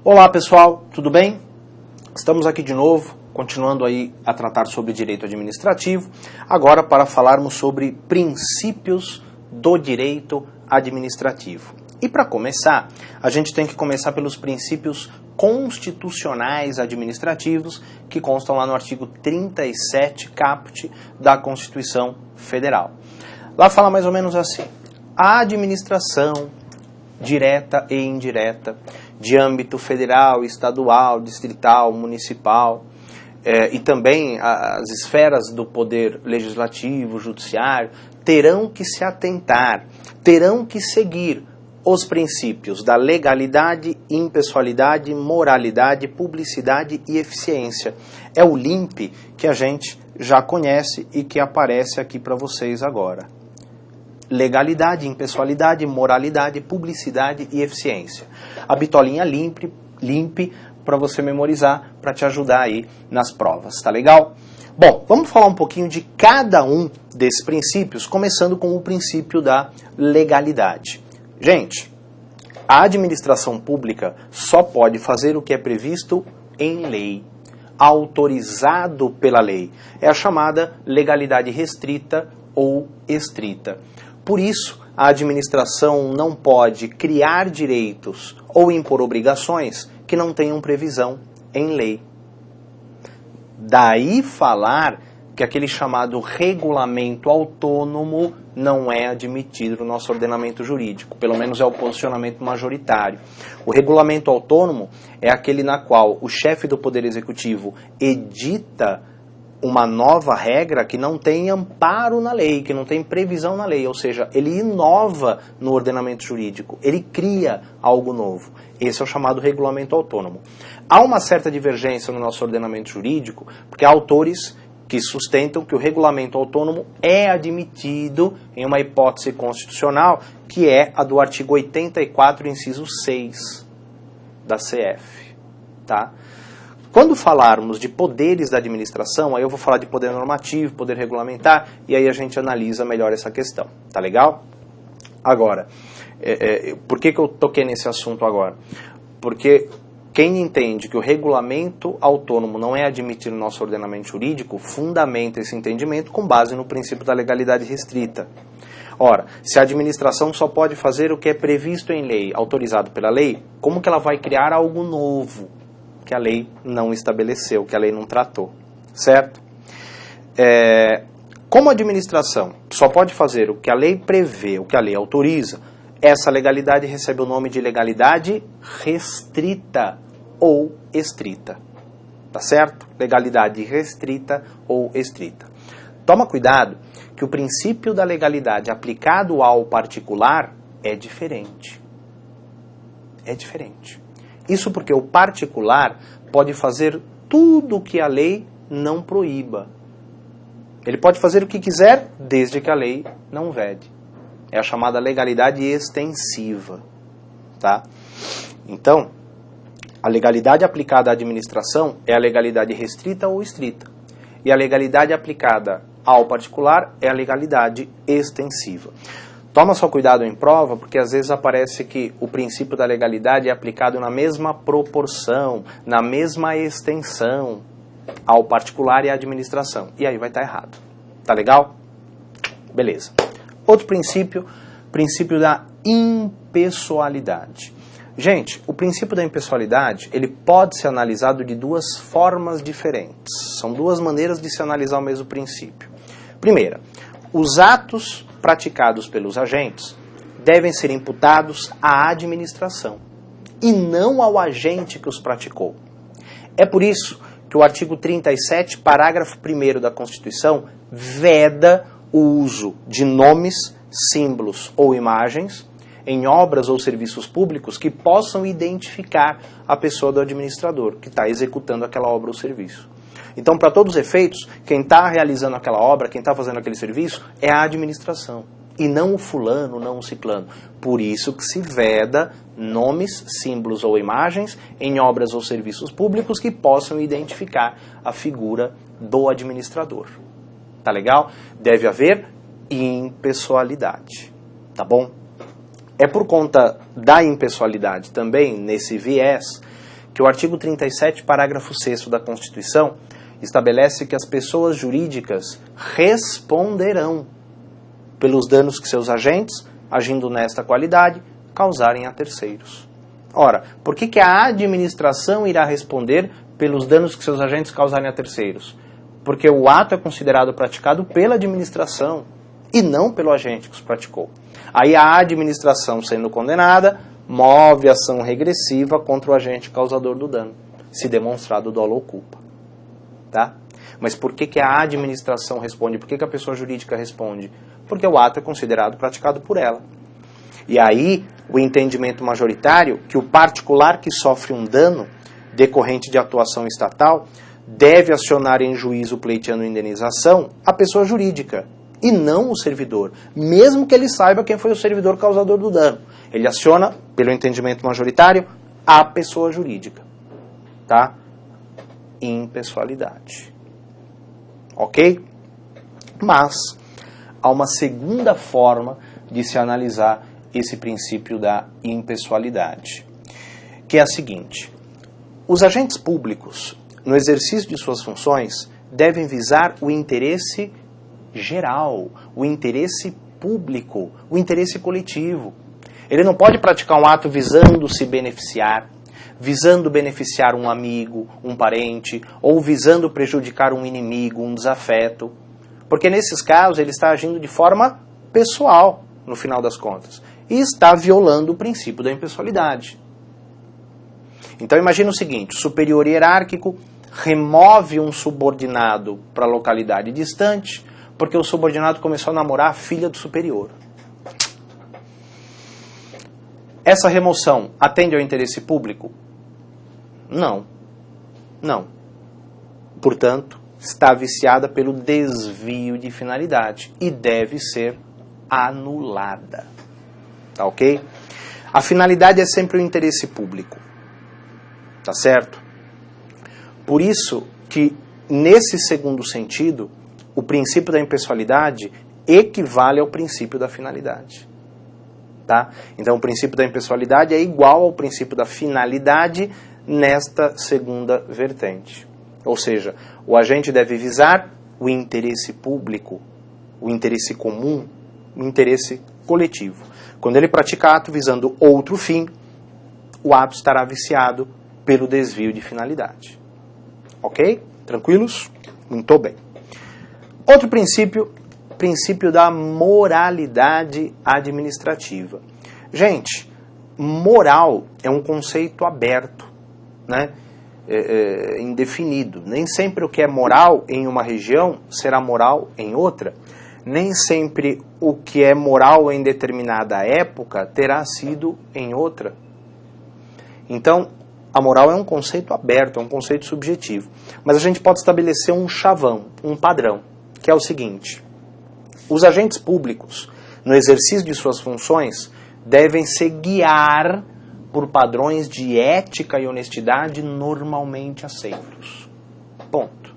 Olá pessoal, tudo bem? Estamos aqui de novo, continuando aí a tratar sobre direito administrativo, agora para falarmos sobre princípios do direito administrativo. E para começar, a gente tem que começar pelos princípios constitucionais administrativos que constam lá no artigo 37 caput da Constituição Federal. Lá fala mais ou menos assim: a administração direta e indireta de âmbito federal, estadual, distrital, municipal, e também as esferas do poder legislativo, judiciário, terão que se atentar, terão que seguir os princípios da legalidade, impessoalidade, moralidade, publicidade e eficiência. É o LIMP que a gente já conhece e que aparece aqui para vocês agora. Legalidade, impessoalidade, moralidade, publicidade e eficiência. A bitolinha LIMP para você memorizar, para te ajudar aí nas provas, tá legal? Bom, vamos falar um pouquinho de cada um desses princípios, começando com o princípio da legalidade. Gente, a administração pública só pode fazer o que é previsto em lei, autorizado pela lei. É a chamada legalidade restrita ou estrita. Por isso, a administração não pode criar direitos ou impor obrigações que não tenham previsão em lei. Daí falar que aquele chamado regulamento autônomo não é admitido no nosso ordenamento jurídico, pelo menos é o posicionamento majoritário. O regulamento autônomo é aquele na qual o chefe do Poder Executivo edita uma nova regra que não tem amparo na lei, que não tem previsão na lei, ou seja, ele inova no ordenamento jurídico, ele cria algo novo. Esse é o chamado regulamento autônomo. Há uma certa divergência no nosso ordenamento jurídico, porque há autores que sustentam que o regulamento autônomo é admitido em uma hipótese constitucional, que é a do artigo 84, inciso 6 da CF. Tá? Quando falarmos de poderes da administração, aí eu vou falar de poder normativo, poder regulamentar, e aí a gente analisa melhor essa questão. Tá legal? Agora, por que eu toquei nesse assunto agora? Porque quem entende que o regulamento autônomo não é admitido no nosso ordenamento jurídico, fundamenta esse entendimento com base no princípio da legalidade restrita. Ora, se a administração só pode fazer o que é previsto em lei, autorizado pela lei, como que ela vai criar algo novo que a lei não estabeleceu, que a lei não tratou, certo? Como a administração só pode fazer o que a lei prevê, o que a lei autoriza, essa legalidade recebe o nome de legalidade restrita ou estrita, tá certo? Legalidade restrita ou estrita. Toma cuidado que o princípio da legalidade aplicado ao particular é diferente. É diferente. Isso porque o particular pode fazer tudo o que a lei não proíba. Ele pode fazer o que quiser, desde que a lei não vede. É a chamada legalidade extensiva. Tá? Então, a legalidade aplicada à administração é a legalidade restrita ou estrita. E a legalidade aplicada ao particular é a legalidade extensiva. Toma só cuidado em prova, porque às vezes aparece que o princípio da legalidade é aplicado na mesma proporção, na mesma extensão ao particular e à administração. E aí vai estar errado. Tá legal? Beleza. Outro princípio, princípio da impessoalidade. Gente, o princípio da impessoalidade, ele pode ser analisado de duas formas diferentes. São duas maneiras de se analisar o mesmo princípio. Primeira, os atos praticados pelos agentes devem ser imputados à administração e não ao agente que os praticou. É por isso que o artigo 37, parágrafo 1º da Constituição, veda o uso de nomes, símbolos ou imagens em obras ou serviços públicos que possam identificar a pessoa do administrador que está executando aquela obra ou serviço. Então, para todos os efeitos, quem está realizando aquela obra, quem está fazendo aquele serviço, é a administração, e não o fulano, não o ciclano. Por isso que se veda nomes, símbolos ou imagens em obras ou serviços públicos que possam identificar a figura do administrador. Tá legal? Deve haver impessoalidade, tá bom? É por conta da impessoalidade também, nesse viés, que o artigo 37, parágrafo 6º da Constituição, estabelece que as pessoas jurídicas responderão pelos danos que seus agentes, agindo nesta qualidade, causarem a terceiros. Ora, por que a administração irá responder pelos danos que seus agentes causarem a terceiros? Porque o ato é considerado praticado pela administração e não pelo agente que os praticou. Aí a administração, sendo condenada, move ação regressiva contra o agente causador do dano, se demonstrado dolo ou culpa. Tá? Mas por que a administração responde? Por que a pessoa jurídica responde? Porque o ato é considerado praticado por ela. E aí, o entendimento majoritário que o particular que sofre um dano decorrente de atuação estatal deve acionar em juízo pleiteando indenização a pessoa jurídica e não o servidor, mesmo que ele saiba quem foi o servidor causador do dano. Ele aciona, pelo entendimento majoritário, a pessoa jurídica. Tá? Impessoalidade. Ok? Mas há uma segunda forma de se analisar esse princípio da impessoalidade, que é a seguinte: os agentes públicos, no exercício de suas funções, devem visar o interesse geral, o interesse público, o interesse coletivo. Ele não pode praticar um ato visando se beneficiar, visando beneficiar um amigo, um parente, ou visando prejudicar um inimigo, um desafeto. Porque nesses casos ele está agindo de forma pessoal, no final das contas, e está violando o princípio da impessoalidade. Então imagina o seguinte: o superior hierárquico remove um subordinado para a localidade distante, porque o subordinado começou a namorar a filha do superior. Essa remoção atende ao interesse público? Não. Não. Portanto, está viciada pelo desvio de finalidade e deve ser anulada. Tá ok? A finalidade é sempre o interesse público. Tá certo? Por isso que, nesse segundo sentido, o princípio da impessoalidade equivale ao princípio da finalidade. Tá? Então, o princípio da impessoalidade é igual ao princípio da finalidade nesta segunda vertente. Ou seja, o agente deve visar o interesse público, o interesse comum, o interesse coletivo. Quando ele pratica ato visando outro fim, o ato estará viciado pelo desvio de finalidade. Ok? Tranquilos? Muito bem. Outro princípio, princípio da moralidade administrativa. Gente, moral é um conceito aberto, né? Indefinido. Nem sempre o que é moral em uma região será moral em outra. Nem sempre o que é moral em determinada época terá sido em outra. Então, a moral é um conceito aberto, é um conceito subjetivo. Mas a gente pode estabelecer um chavão, um padrão, que é o seguinte: os agentes públicos, no exercício de suas funções, devem se guiar por padrões de ética e honestidade normalmente aceitos. Ponto.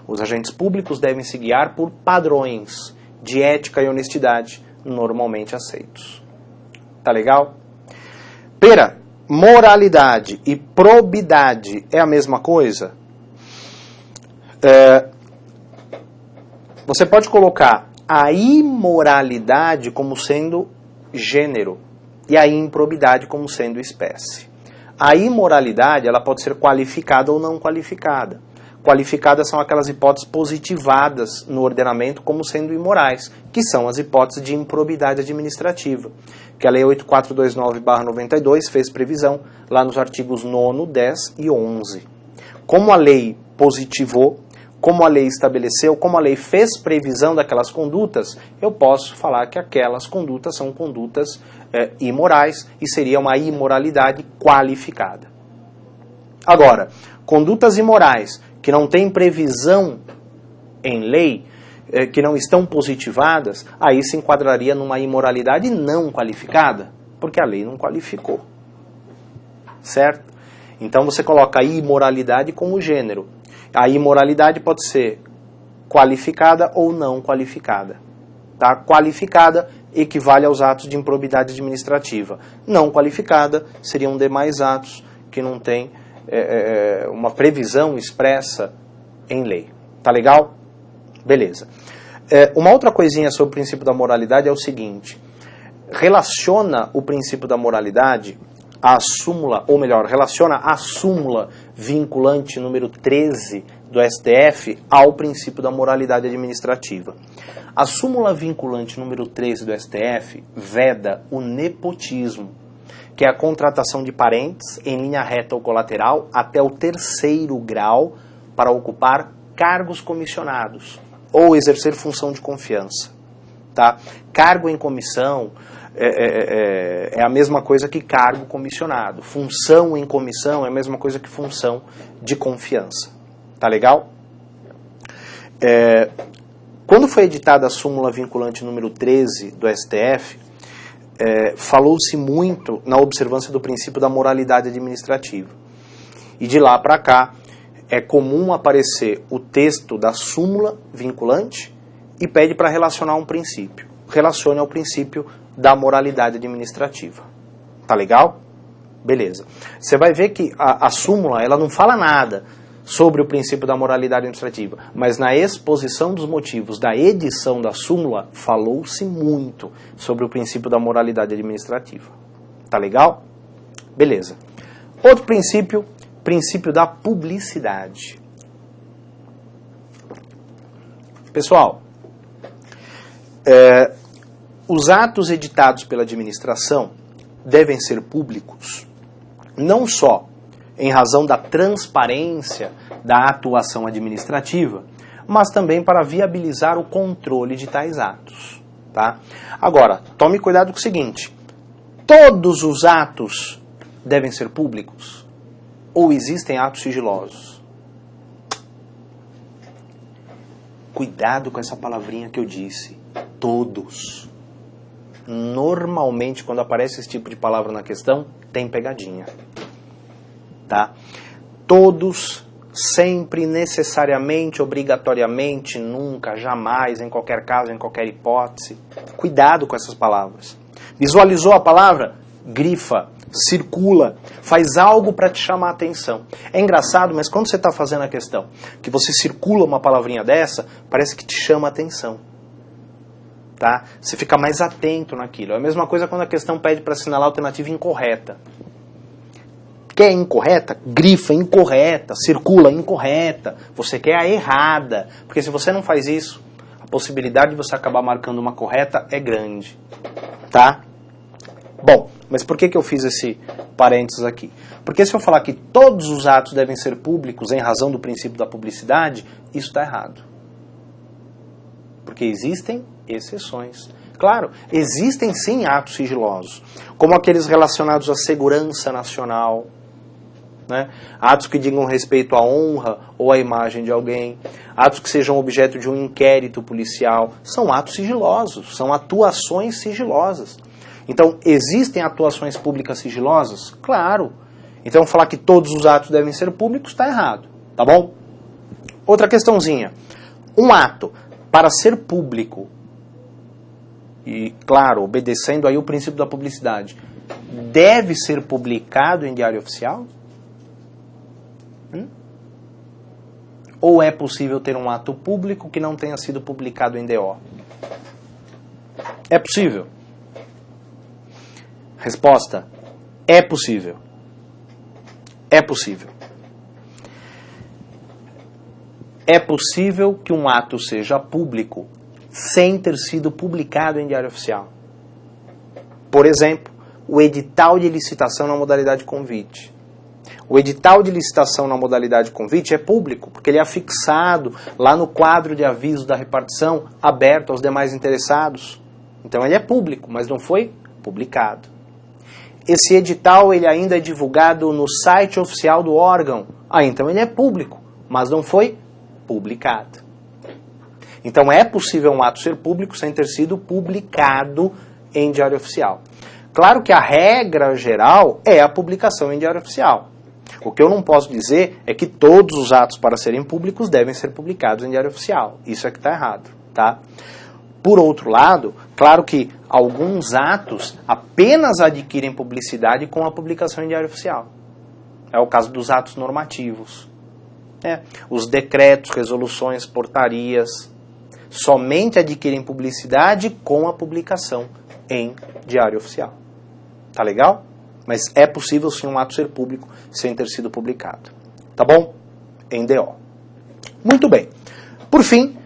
Os agentes públicos devem se guiar por padrões de ética e honestidade normalmente aceitos. Tá legal? Pera, moralidade e probidade é a mesma coisa? Você pode colocar a imoralidade como sendo gênero e a improbidade como sendo espécie. A imoralidade, ela pode ser qualificada ou não qualificada. Qualificadas são aquelas hipóteses positivadas no ordenamento como sendo imorais, que são as hipóteses de improbidade administrativa, que a Lei 8429/92 fez previsão lá nos artigos 9º, 10 e 11. Como a lei positivou, como a lei estabeleceu, como a lei fez previsão daquelas condutas, eu posso falar que aquelas condutas são condutas imorais e seria uma imoralidade qualificada. Agora, condutas imorais que não têm previsão em lei, que não estão positivadas, aí se enquadraria numa imoralidade não qualificada, porque a lei não qualificou. Certo? Então você coloca a imoralidade como gênero. A imoralidade pode ser qualificada ou não qualificada. Tá? Qualificada equivale aos atos de improbidade administrativa. Não qualificada seriam demais atos que não têm uma previsão expressa em lei. Tá legal? Beleza. Uma outra coisinha sobre o princípio da moralidade é o seguinte: relaciona o princípio da moralidade à súmula, ou melhor, relaciona a súmula vinculante número 13 do STF ao princípio da moralidade administrativa. A súmula vinculante número 13 do STF veda o nepotismo, que é a contratação de parentes em linha reta ou colateral até o 3º grau para ocupar cargos comissionados ou exercer função de confiança. Tá? Cargo em comissão é a mesma coisa que cargo comissionado. Função em comissão é a mesma coisa que função de confiança. Tá legal? Quando foi editada a súmula vinculante número 13 do STF, falou-se muito na observância do princípio da moralidade administrativa. E de lá para cá, é comum aparecer o texto da súmula vinculante e pede para relacionar um princípio. Relacione ao princípio da moralidade administrativa. Tá legal? Beleza. Você vai ver que a súmula ela não fala nada sobre o princípio da moralidade administrativa, mas na exposição dos motivos da edição da súmula, falou-se muito sobre o princípio da moralidade administrativa. Tá legal? Beleza. Outro princípio, princípio da publicidade. Pessoal, os atos editados pela administração devem ser públicos, não só em razão da transparência da atuação administrativa, mas também para viabilizar o controle de tais atos. Tá? Agora, tome cuidado com o seguinte: todos os atos devem ser públicos ou existem atos sigilosos? Cuidado com essa palavrinha que eu disse, todos. Normalmente, quando aparece esse tipo de palavra na questão, tem pegadinha. Tá? Todos, sempre, necessariamente, obrigatoriamente, nunca, jamais, em qualquer caso, em qualquer hipótese. Cuidado com essas palavras. Visualizou a palavra? Grifa, circula, faz algo para te chamar a atenção. É engraçado, mas quando você está fazendo a questão, que você circula uma palavrinha dessa, parece que te chama a atenção. Tá? Você fica mais atento naquilo. É a mesma coisa quando a questão pede para assinalar a alternativa incorreta. Quer incorreta? Grifa incorreta, circula incorreta. Você quer a errada. Porque se você não faz isso, a possibilidade de você acabar marcando uma correta é grande. Tá? Bom, mas por que eu fiz esse parênteses aqui? Porque se eu falar que todos os atos devem ser públicos em razão do princípio da publicidade, isso está errado. Porque existem exceções. Claro, existem sim atos sigilosos, como aqueles relacionados à segurança nacional, né? Atos que digam respeito à honra ou à imagem de alguém, atos que sejam objeto de um inquérito policial, são atos sigilosos, são atuações sigilosas. Então, existem atuações públicas sigilosas? Claro. Então, falar que todos os atos devem ser públicos está errado, tá bom? Outra questãozinha. Um ato, para ser público, e, claro, obedecendo aí o princípio da publicidade, deve ser publicado em diário oficial? Ou é possível ter um ato público que não tenha sido publicado em DO? É possível? Resposta: é possível. É possível. É possível que um ato seja público sem ter sido publicado em diário oficial. Por exemplo, o edital de licitação na modalidade convite. O edital de licitação na modalidade convite é público, porque ele é afixado lá no quadro de aviso da repartição, aberto aos demais interessados. Então ele é público, mas não foi publicado. Esse edital ele ainda é divulgado no site oficial do órgão. Então ele é público, mas não foi publicado. Então é possível um ato ser público sem ter sido publicado em diário oficial. Claro que a regra geral é a publicação em diário oficial. O que eu não posso dizer é que todos os atos para serem públicos devem ser publicados em diário oficial. Isso é que está errado, tá? Por outro lado, claro que alguns atos apenas adquirem publicidade com a publicação em diário oficial. É o caso dos atos normativos. Os decretos, resoluções, portarias, somente adquirem publicidade com a publicação em Diário Oficial. Tá legal? Mas é possível sim um ato ser público sem ter sido publicado. Tá bom? Em DO. Muito bem. Por fim,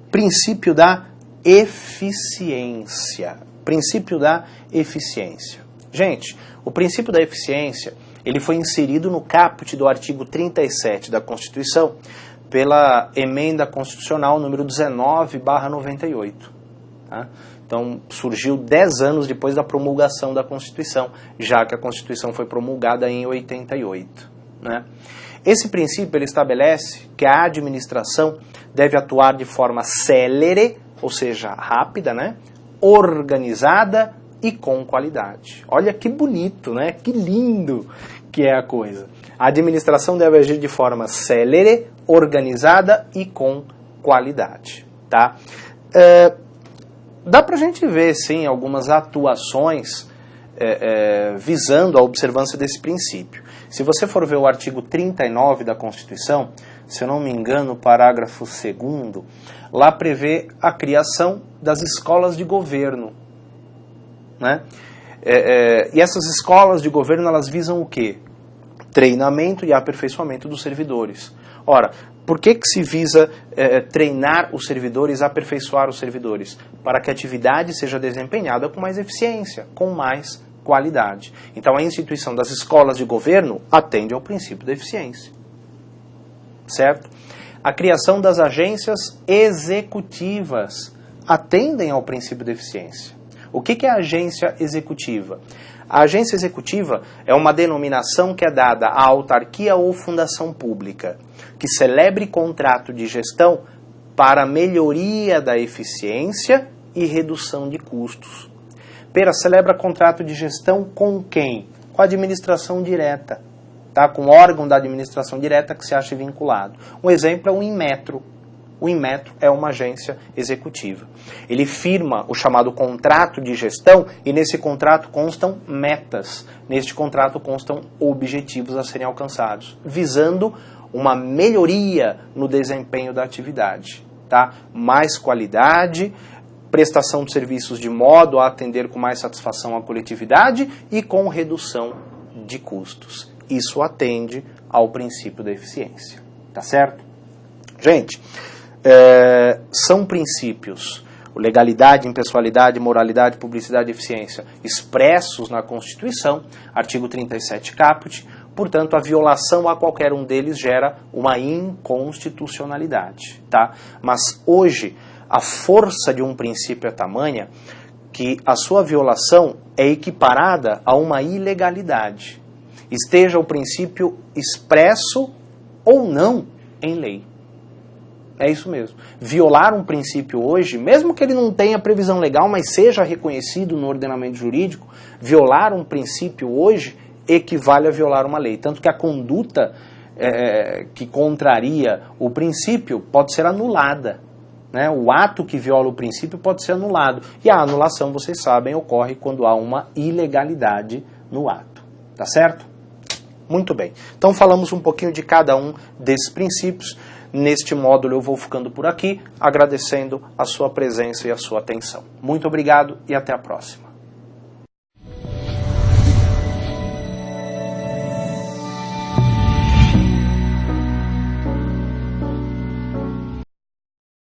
princípio da eficiência. Princípio da eficiência. Gente, o princípio da eficiência, ele foi inserido no caput do artigo 37 da Constituição pela emenda constitucional número 19/98. Tá? Então, surgiu 10 anos depois da promulgação da Constituição, já que a Constituição foi promulgada em 88. Né? Esse princípio ele estabelece que a administração deve atuar de forma célere, ou seja, rápida, né? Organizada e com qualidade. Olha que bonito, né? Que lindo que é a coisa. A administração deve agir de forma célere, organizada e com qualidade. Tá? Dá pra gente ver, sim, algumas atuações visando a observância desse princípio. Se você for ver o artigo 39 da Constituição, se eu não me engano, o parágrafo 2º, lá prevê a criação das escolas de governo. Né? E essas escolas de governo, elas visam o quê? Treinamento e aperfeiçoamento dos servidores. Ora, por que se visa treinar os servidores, aperfeiçoar os servidores? Para que a atividade seja desempenhada com mais eficiência, com mais qualidade. Então a instituição das escolas de governo atende ao princípio da eficiência. Certo? A criação das agências executivas atendem ao princípio da eficiência. O que é a agência executiva? A agência executiva é uma denominação que é dada à autarquia ou fundação pública, que celebre contrato de gestão para melhoria da eficiência e redução de custos. Pera, celebra contrato de gestão com quem? Com a administração direta, tá? Com o órgão da administração direta que se acha vinculado. Um exemplo é o Inmetro. O Inmetro é uma agência executiva. Ele firma o chamado contrato de gestão e nesse contrato constam metas. Neste contrato constam objetivos a serem alcançados, visando uma melhoria no desempenho da atividade. Tá? Mais qualidade, prestação de serviços de modo a atender com mais satisfação a coletividade e com redução de custos. Isso atende ao princípio da eficiência. Tá certo? Gente, são princípios, legalidade, impessoalidade, moralidade, publicidade e eficiência, expressos na Constituição, artigo 37 caput, portanto a violação a qualquer um deles gera uma inconstitucionalidade. Tá? Mas hoje a força de um princípio é tamanha que a sua violação é equiparada a uma ilegalidade, esteja o princípio expresso ou não em lei. É isso mesmo. Violar um princípio hoje, mesmo que ele não tenha previsão legal, mas seja reconhecido no ordenamento jurídico, violar um princípio hoje equivale a violar uma lei. Tanto que a conduta que contraria o princípio pode ser anulada. Né? O ato que viola o princípio pode ser anulado. E a anulação, vocês sabem, ocorre quando há uma ilegalidade no ato. Tá certo? Muito bem. Então falamos um pouquinho de cada um desses princípios. Neste módulo eu vou ficando por aqui, agradecendo a sua presença e a sua atenção. Muito obrigado e até a próxima.